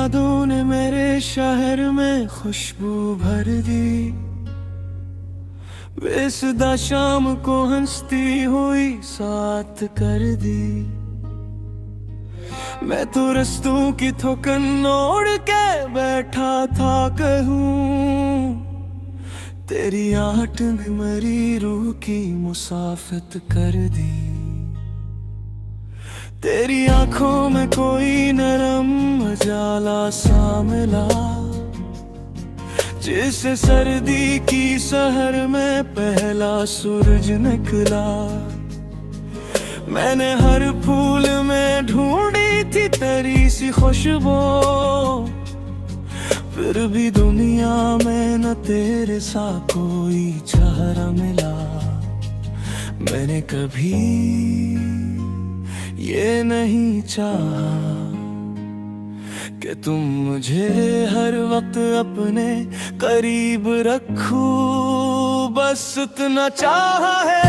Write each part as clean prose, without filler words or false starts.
यादों ने मेरे शहर में खुशबू भर दी। बेसुदा शाम को हंसती हुई साथ कर दी। मैं तो रस्तों की थोकन ओढ़ के बैठा था कहूँ, तेरी आहट ने मरी रूह की मुसाफत कर दी। तेरी आंखों में कोई नरम उजाला सा मिला, जिसे सर्दी की सहर में पहला सूरज निकला। मैंने हर फूल में ढूंढी थी तेरी सी खुशबू, फिर भी दुनिया में न तेरे सा कोई चेहरा मिला। मैंने कभी ये नहीं चाहा कि तुम मुझे हर वक्त अपने करीब रखूं, बस इतना चाहा है।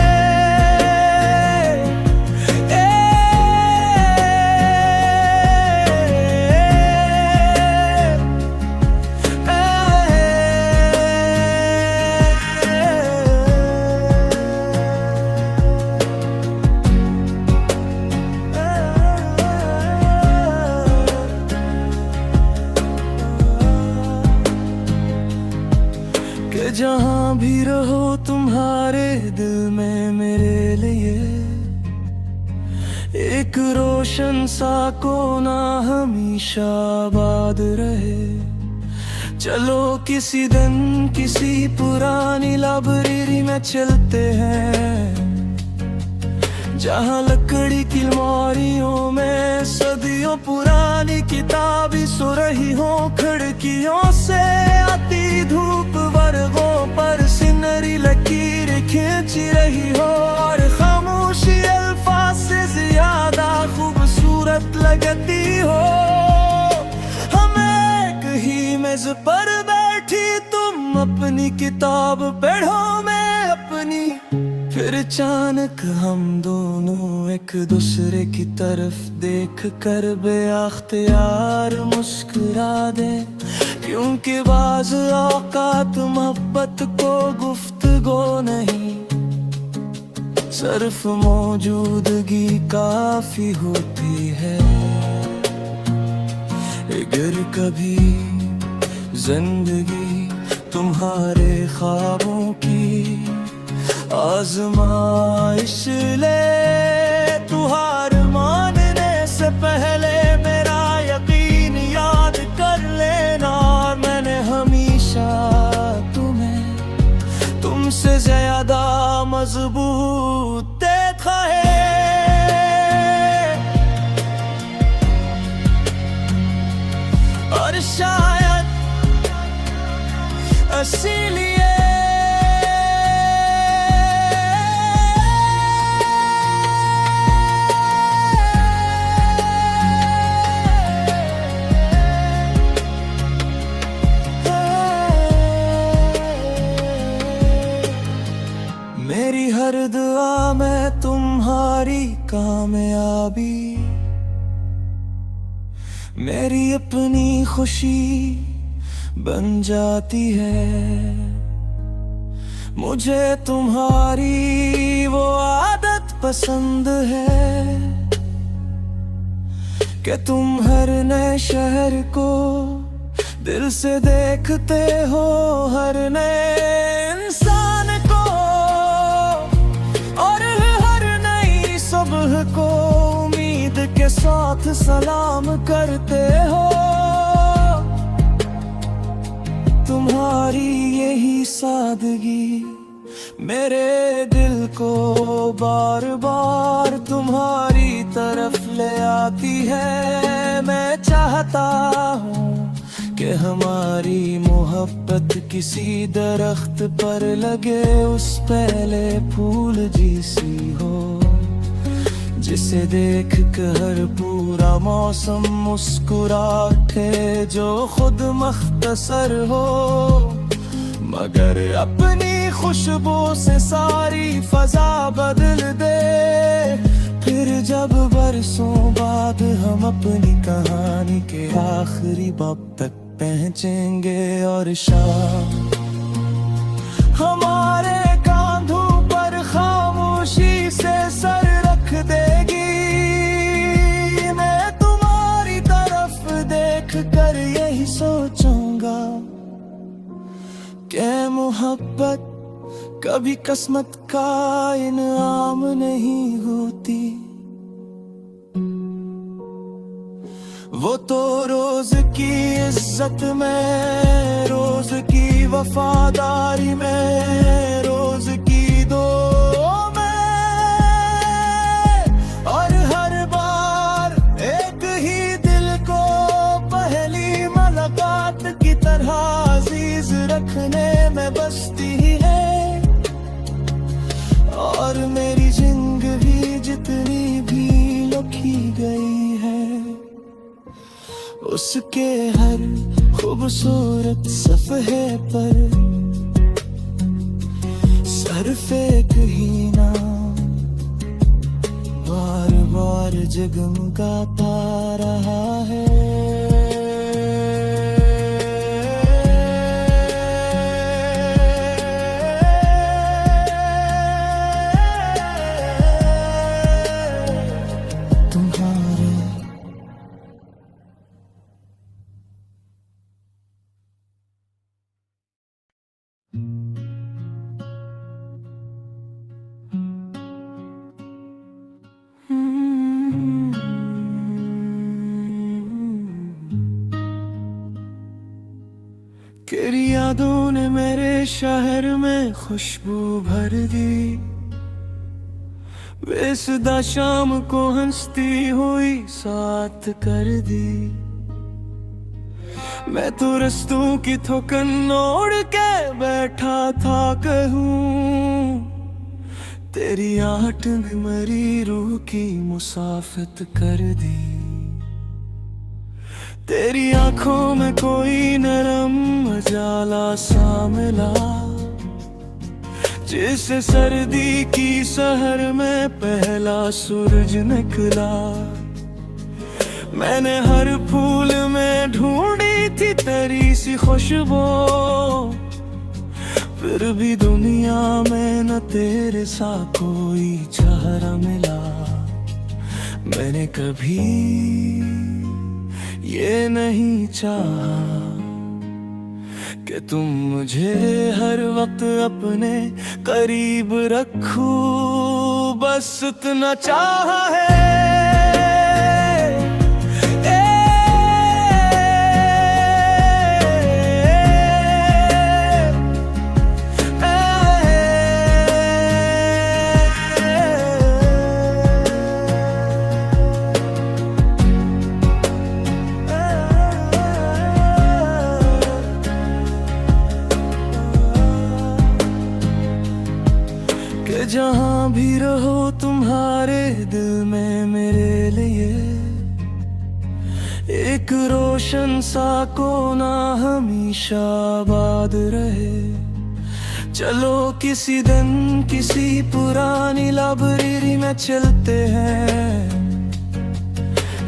कि जहां भी रहो तुम्हारे दिल में मेरे लिए एक रोशन सा कोना हमेशा आबाद रहे। चलो किसी दिन किसी पुरानी लाइब्रेरी में चलते हैं, जहां लकड़ी की अलमारियों में सदियों पुरानी किताबें सो रही हो। खिड़कियों से आती धूप वर्गों पर सिनरी लकीर खींच रही हो, और खामोशी अल्फाज से ज्यादा खूबसूरत लगती हो। हम एक ही मेज पर बैठी, तुम अपनी किताब पढ़ो मैं अपनी, फिर अचानक हम दोनों एक दूसरे की तरफ देख कर बेअख्तियार मुस्कुरा दे। क्योंकि बाज़ औक़ात मोहब्बत को गुफ्तगू नहीं, सिर्फ मौजूदगी काफी होती है। अगर कभी जिंदगी तुम्हारे ख्वाबों की आज़माइश ले, तू हार मानने से पहले मेरा यकीन याद कर लेना। मैंने हमेशा तुम्हें तुमसे ज्यादा मजबूत देखा है, और शायद इसीलिए मेरी हर दुआ में तुम्हारी कामयाबी, मेरी अपनी खुशी बन जाती है। मुझे तुम्हारी वो आदत पसंद है कि तुम हर नए शहर को दिल से देखते हो, हर नए इंसान को, और हर नई सुबह को उम्मीद के साथ सलाम करते हो। तुम्हारी यही सादगी मेरे दिल को बार बार तुम्हारी तरफ ले आती है। मैं चाहता हूँ कि हमारी मोहब्बत किसी दरख्त पर लगे उस पहले फूल जैसी हो, जिसे देख कर पूरा मौसम मुस्कुरा उठे, जो खुद मख्तसर हो मगर अपनी खुशबू से सारी फजा बदल दे। फिर जब बरसों बाद हम अपनी कहानी के आखिरी बाब तक पहुंचेंगे और शाम हमारे कांधों पर खामोशी से सर रख देगी। मैं तुम्हारी तरफ देख कर यही सोचूंगा कि मोहब्बत कभी किस्मत का इनाम नहीं होती। वो तो रोज की इज्जत में, रोज की वफादारी में, रोज की दो में, और हर बार एक ही दिल को पहली मुलाकात की तरह अजीज रखने में बसती है। और मेरी जिंदगी जितनी भी लिखी गई है उसके हर खूबसूरत सफ़हे पर सिर्फ एक ही नाम बार बार जगमगाता रहा है। तेरी यादों ने मेरे शहर में खुशबू भर दी। बेसुदा शाम को हंसती हुई साथ कर दी। मैं तो रस्तों की थोकन ओढ़ के बैठा था कहूँ तेरी आहट ने मरी रूह की मुसाफत कर दी। तेरी आंखों में कोई नरम उजाला सा मिला जिससे सर्दी की सहर में पहला सूरज निकला। मैंने हर फूल में ढूंढी थी तेरी सी खुशबू, फिर भी दुनिया में न तेरे सा कोई चेहरा मिला। मैंने कभी ये नहीं चाहा कि तुम मुझे हर वक्त अपने करीब रखूं, बस इतना चाहा है। जहाँ भी रहो तुम्हारे दिल में मेरे लिए एक रोशन सा कोना हमेशा आबाद रहे। चलो किसी दिन किसी पुरानी लाइब्रेरी में चलते हैं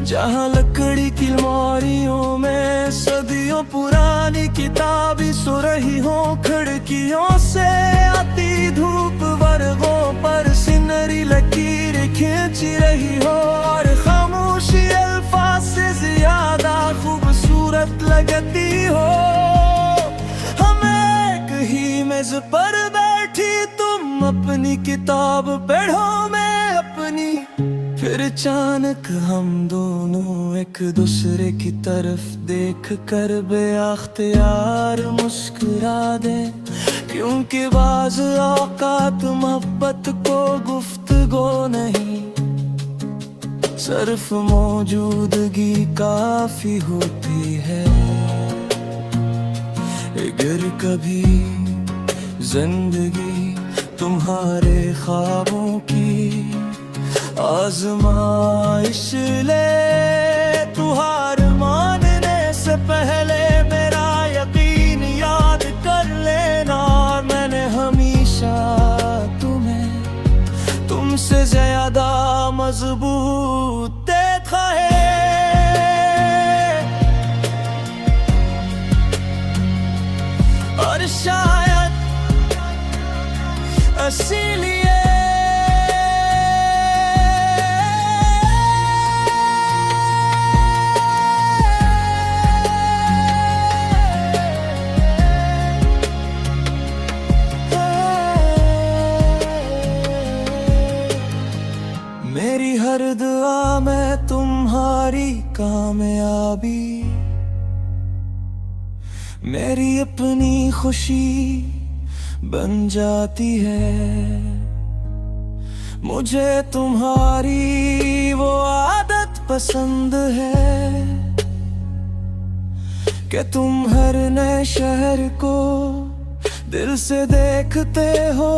जहाँ लकड़ी की अलमारियों में सदियों पुरानी किताबें सो रही हो। खिड़कियों से आती धूप वर्गों पर सिनरी लकीर खींच रही हो, और खामोशी अल्फाज से ज्यादा खूबसूरत लगती हो। हम एक ही मेज पर बैठी, तुम अपनी किताब पढ़ो मैं अपनी। फिर अचानक हम दोनों एक दूसरे की तरफ देख कर बेअख्तियार मुस्कुरा दे, क्योंकि बाज़ औक़ात मोहब्बत को गुफ्तगू नहीं सिर्फ मौजूदगी काफी होती है। अगर कभी जिंदगी तुम्हारे ख्वाबों की आज़माइश ले, तू हार मानने से पहले मेरा यकीन याद कर लेना। मैंने हमेशा तुम्हें तुमसे ज्यादा मजबूत देखा है। और शायद इसीलिए मेरी हर दुआ में तुम्हारी कामयाबी, मेरी अपनी खुशी बन जाती है। मुझे तुम्हारी वो आदत पसंद है कि तुम हर नए शहर को दिल से देखते हो,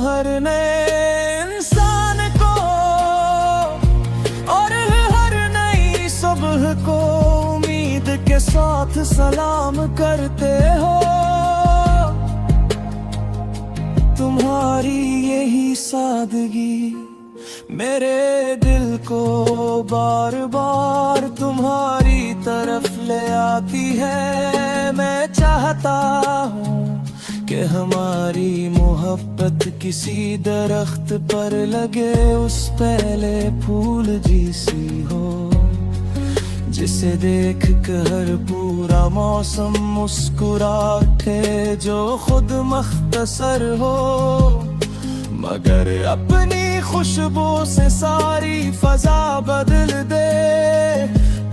हर नए इंसान को और हर नई सुबह को उम्मीद के साथ सलाम करते हो। तुम्हारी यही सादगी मेरे दिल को बार बार तुम्हारी तरफ ले आती है। मैं चाहता हूँ कि हमारी मोहब्बत किसी दरख्त पर लगे, उस पहले फूल जैसी हो जिसे देख कर हर पूरा मौसम मुस्कुरा उठे, जो खुद मख्तसर हो मगर अपनी खुशबू से सारी फजा बदल दे।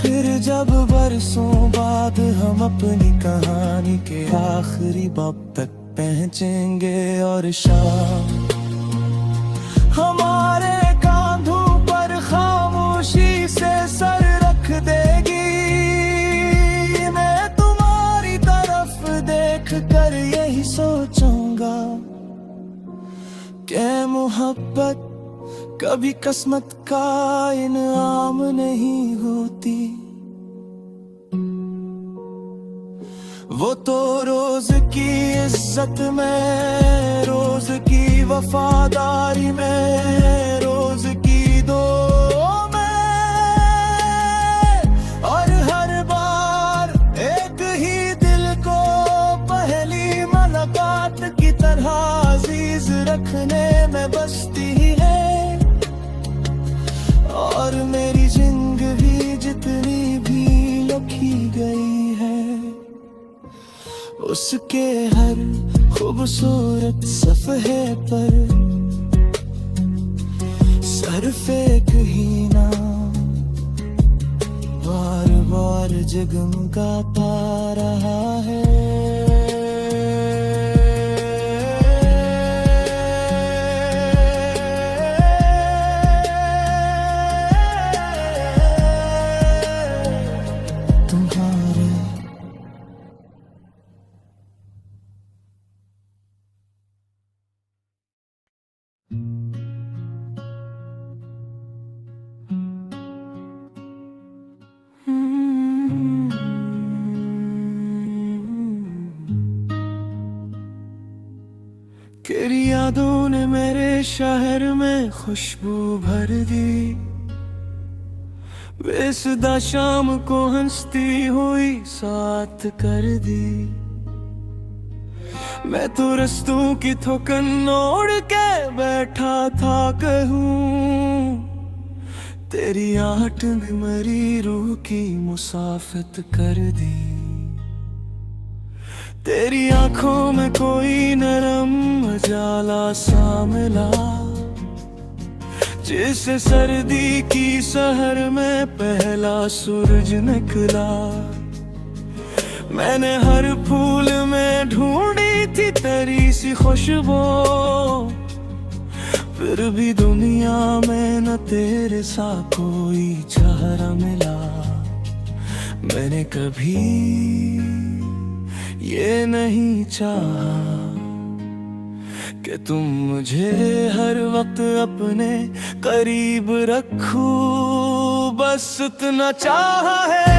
फिर जब बरसों बाद हम अपनी कहानी के आखिरी बाब तक पहुंचेंगे और शाम हमारे कांधों पर खामोशी से सर रख देगी। मैं तुम्हारी तरफ देख कर यही सोचूंगा कि मोहब्बत कभी किस्मत का इनाम नहीं होती, वो तो रोज की इज्जत में, रोज की वफादारी में, रोज की दुआ में, और हर बार एक ही दिल को पहली मुलाकात की तरह अजीज रखने में बसती है। और मेरी जिंदगी जितनी भी लिखी गई है, उसके हर खूबसूरत सफ़हे पर सिर्फ एक ही नाम बार बार जगमगाता रहा है। तेरी यादों ने मेरे शहर में खुशबू भर दी, बेसुदा शाम को हंसती हुई साथ कर दी। मैं तो रस्तों की थकन ओढ़ के बैठा था कहूँ, तेरी आहट ने मेरी रूह की मुसाफत कर दी। तेरी आंखों में कोई नरम उजाला सा मिला, जिसे सर्दी की सहर में पहला सूरज निकला। मैंने हर फूल में ढूंढी थी तेरी सी खुशबू, फिर भी दुनिया में न तेरे सा कोई चेहरा मिला। मैंने कभी ये नहीं चाहा कि तुम मुझे हर वक्त अपने करीब रखो, बस इतना चाहा है।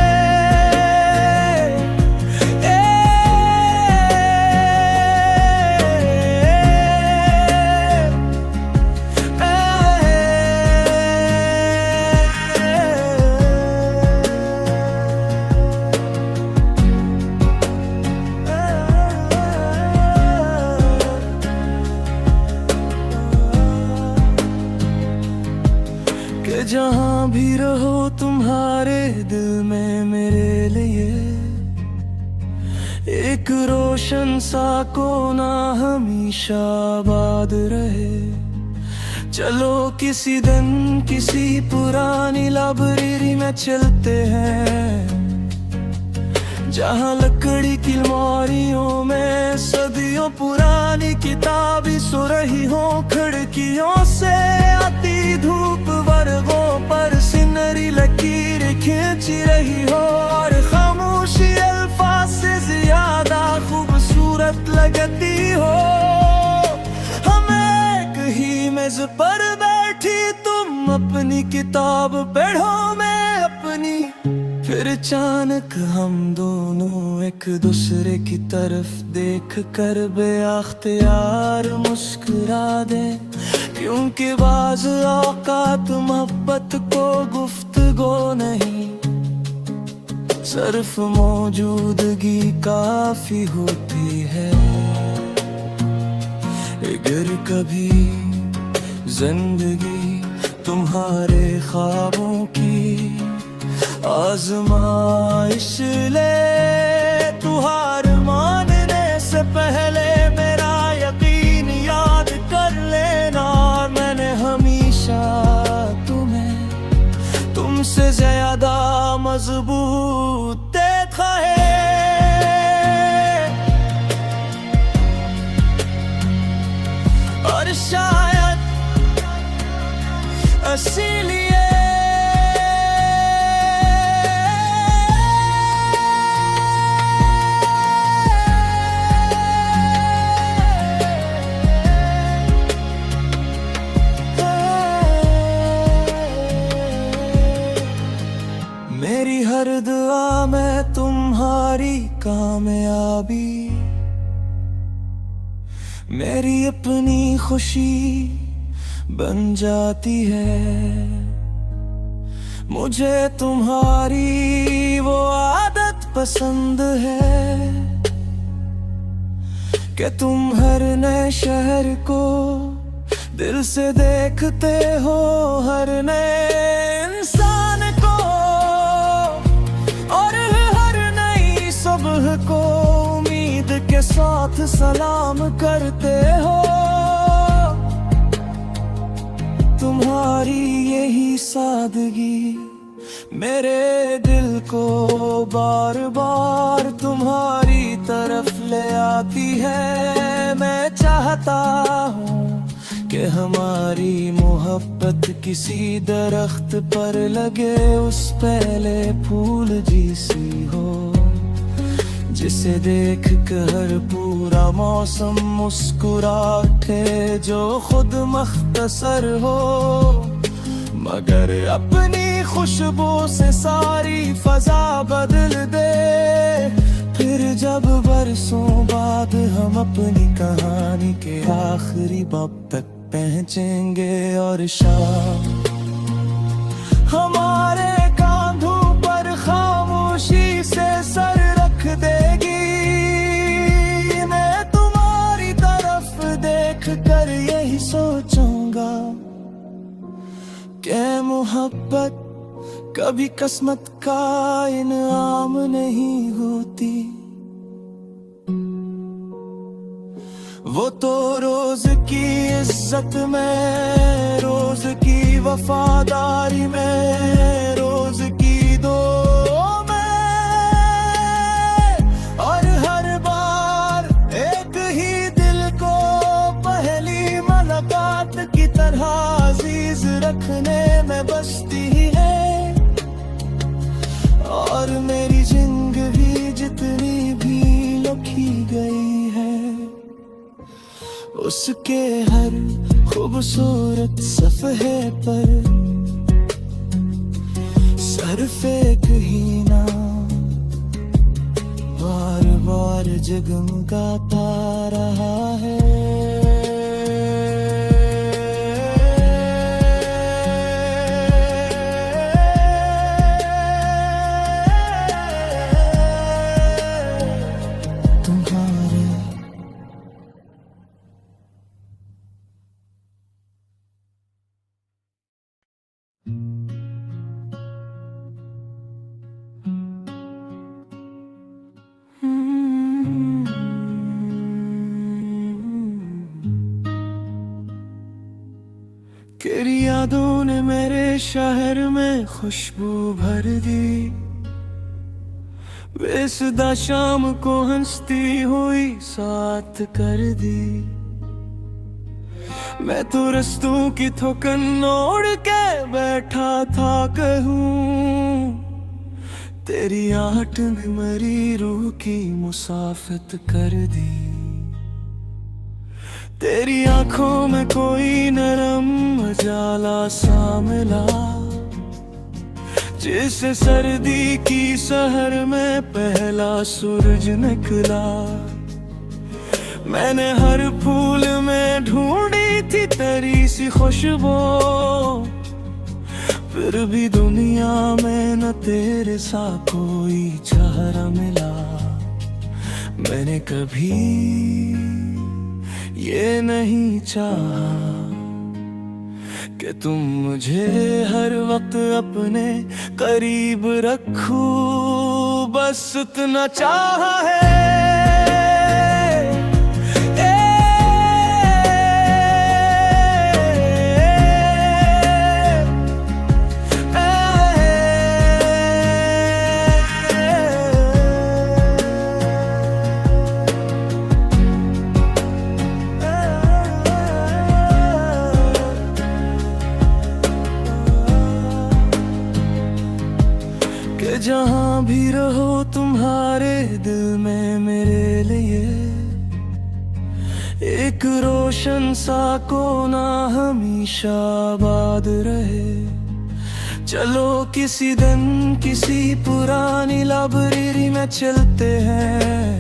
एक रोशन सा कोना हमेशा आबाद रहे। चलो किसी दिन किसी पुरानी लाइब्रेरी में चलते हैं, जहाँ लकड़ी की अलमारियों में सदियों पुरानी किताबें सो रही हो। खिड़कियों से आती धूप वर्गों पर सिनरी लकीर खींच रही हो, और खामोशी अल्फाज से ज्यादा खूबसूरत लगती हो। हम एक ही मेज पर बैठी, तुम अपनी किताब पढ़ो मैं अपनी। फिर अचानक हम दोनों एक दूसरे की तरफ देख कर बेअख्तियार मुस्कुरा दे, क्योंकि बाज़ औक़ात मोहब्बत को गुफ्तगू नहीं, सिर्फ मौजूदगी काफी होती है। अगर कभी जिंदगी तुम्हारे ख्वाबों की आज़माइश ले, तू हार मानने से पहले मेरा यकीन याद कर लेना। मैंने हमेशा तुम्हें तुमसे ज्यादा मजबूत देखा है, और शायद इसीलिए मेरी हर दुआ में तुम्हारी कामयाबी, मेरी अपनी खुशी बन जाती है। मुझे तुम्हारी वो आदत पसंद है कि तुम हर नए शहर को दिल से देखते हो, हर नए इंसान को, और हर नई सुबह को उम्मीद के साथ सलाम करते हो। तुम्हारी यही सादगी मेरे दिल को बार बार तुम्हारी तरफ ले आती है। मैं चाहता हूँ कि हमारी मोहब्बत किसी दरख्त पर लगे उस पहले फूल जैसी हो, जिसे देख कर पूरा मौसम मुस्कुरा उठे, जो खुद मख्तसर हो मगर अपनी खुशबू से सारी फजा बदल दे। फिर जब बरसों बाद हम अपनी कहानी के आखिरी बाब तक पहुंचेंगे, और शाम हमारे कांधों पर खामोशी से सर रख देगी। मैं तुम्हारी तरफ देख कर यही सोचूंगा कि मोहब्बत कभी किस्मत का इनाम नहीं होती, वो तो रोज की इज्जत में, रोज की वफादारी में, रोज की दुआ में, और हर बार एक ही दिल को पहली मुलाकात की तरह अजीज रखने में बसती है। और मेरी जिंदगी जितनी भी लिखी गई है, उसके हर खूबसूरत सफ़हे पर सिर्फ एक ही नाम बार बार जगमगाता रहा है। यादों ने मेरे शहर में खुशबू भर दी। बेसुदा शाम को हंसती हुई साथ कर दी। मैं तो रस्तों की थोकन ओढ़ के बैठा था कहूँ, तेरी आहट में मरी रूह की मुसाफत कर दी। तेरी आंखों में कोई नरम उजाला सा मिला, जिसे सर्दी की सहर में पहला सूरज निकला। मैंने हर फूल में ढूंढी थी तेरी सी खुशबू, फिर भी दुनिया में न तेरे सा कोई चेहरा मिला। मैंने कभी ये नहीं चाहा कि तुम मुझे हर वक्त अपने करीब रखूं, बस इतना चाहा है। जहाँ भी रहो तुम्हारे दिल में मेरे लिए एक रोशन सा कोना हमेशा आबाद रहे। चलो किसी दिन किसी पुरानी लाइब्रेरी में चलते हैं,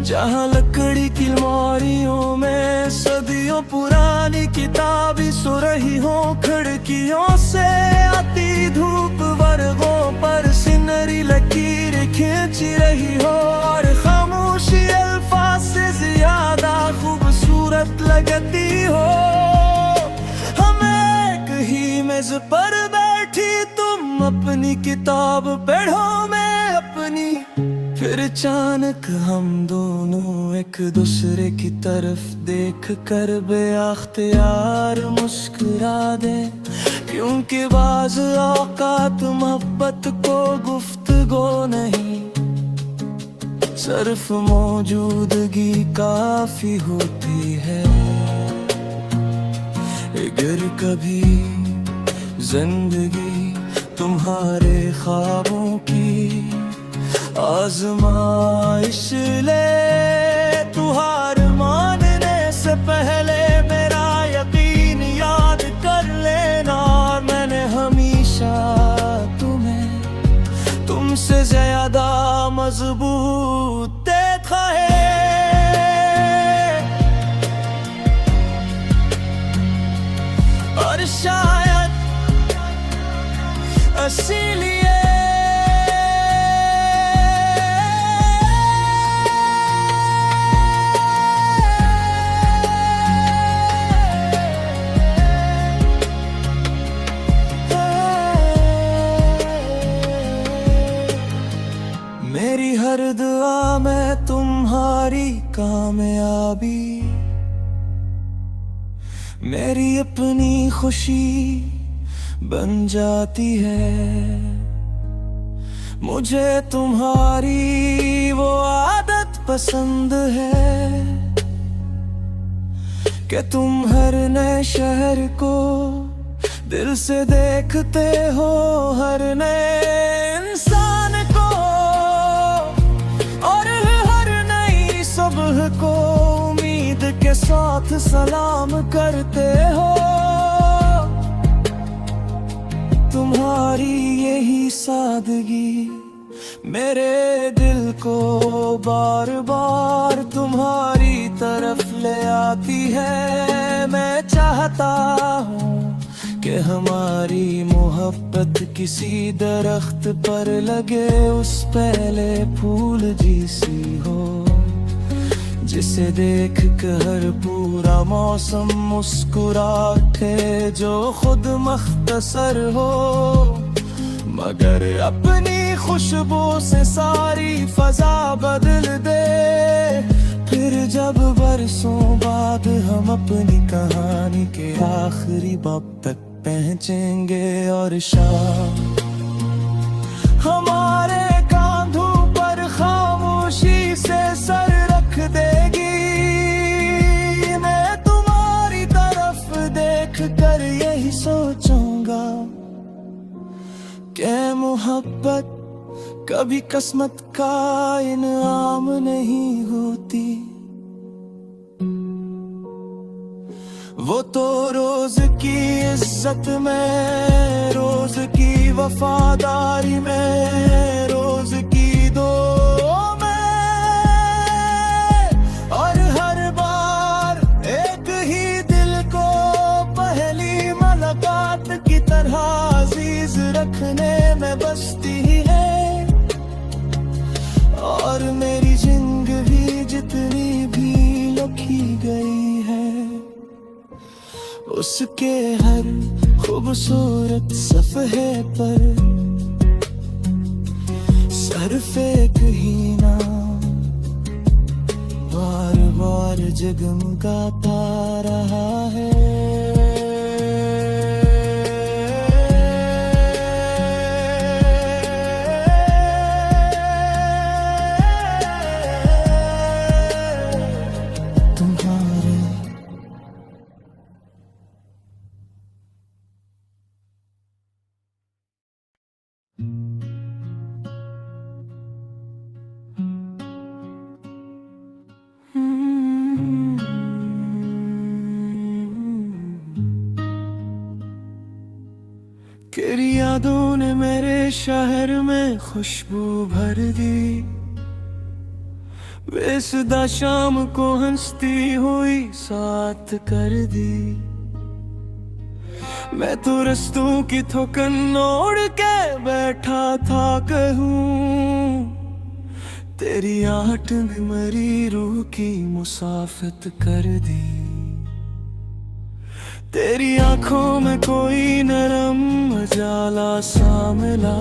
जहाँ लकड़ी की अलमारियों में सदियों पुरानी किताबें सो रही हो। खिड़कियों से आती धूप वर्गों पर सिनरी लकीर खींच रही हो, और खामोशी अल्फाज से ज्यादा खूबसूरत लगती हो। हम एक ही मेज पर बैठी, तुम अपनी किताब पढ़ो मैं अपनी। फिर अचानक हम दोनों एक दूसरे की तरफ देख कर बेअख्तियार मुस्कुरा दे, क्योंकि बाज़ औक़ात मोहब्बत को गुफ्तगू नहीं, सिर्फ मौजूदगी काफी होती है। अगर कभी जिंदगी तुम्हारे ख्वाबों की आज़माइश ले, तू हार मानने से पहले मेरा यकीन याद कर लेना। मैंने हमेशा तुम्हें तुमसे ज्यादा मजबूत देखा है, और शायद इसीलिए मेरी हर दुआ में तुम्हारी कामयाबी, मेरी अपनी खुशी बन जाती है। मुझे तुम्हारी वो आदत पसंद है कि तुम हर नए शहर को दिल से देखते हो, हर नए इंसान को, और हर नई सुबह को उम्मीद के साथ सलाम करते हो। तुम्हारी यही सादगी मेरे दिल को बार बार तुम्हारी तरफ ले आती है। मैं चाहता हूँ कि हमारी मोहब्बत किसी दरख्त पर लगे, उस पहले फूल जैसी हो, जिसे देख कर हर पूरा मौसम मुस्कुरा उठे, जो खुद मख्तसर हो मगर अपनी खुशबू से सारी फजा बदल दे। फिर जब बरसों बाद हम हम अपनी कहानी के आखिरी बाब तक पहुंचेंगे और शाम हमारे कांधों पर खामोशी से सर रख देगी। मैं तुम्हारी तरफ देख कर यही सोचूंगा कि मोहब्बत कभी किस्मत का इनाम नहीं होती। वो तो रोज की इज्जत में, रोज की वफादारी में, रोज की दो में, और हर बार एक ही दिल को पहली मुलाकात की तरह अजीज रखने में बसती है। और मेरी जिंदगी जितनी भी लिखी गई है उसके हर खूबसूरत सफ़हे पर सिर्फ एक ही नाम बार बार जगमगाता रहा है। तेरी यादों ने मेरे शहर में खुशबू भर दी। बेसुदा शाम को हंसती हुई साथ कर दी। मैं तो रस्तों की थोकन ओढ़ के बैठा था कहूँ, तेरी आहट ने मरी रूह की मुसाफत कर दी। तेरी आंखों में कोई नरम उजाला सा मिला,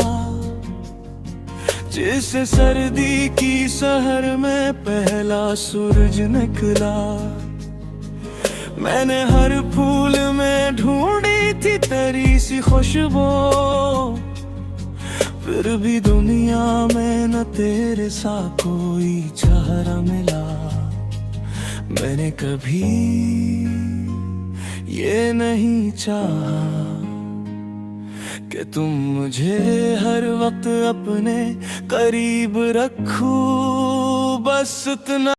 जिससे सर्दी की सहर में पहला सूरज निकला। मैंने हर फूल में ढूंढी थी तेरी सी खुशबू, फिर भी दुनिया में न तेरे सा कोई चेहरा मिला। मैंने कभी ये नहीं चाहा कि तुम मुझे हर वक्त अपने करीब रखो, बस इतना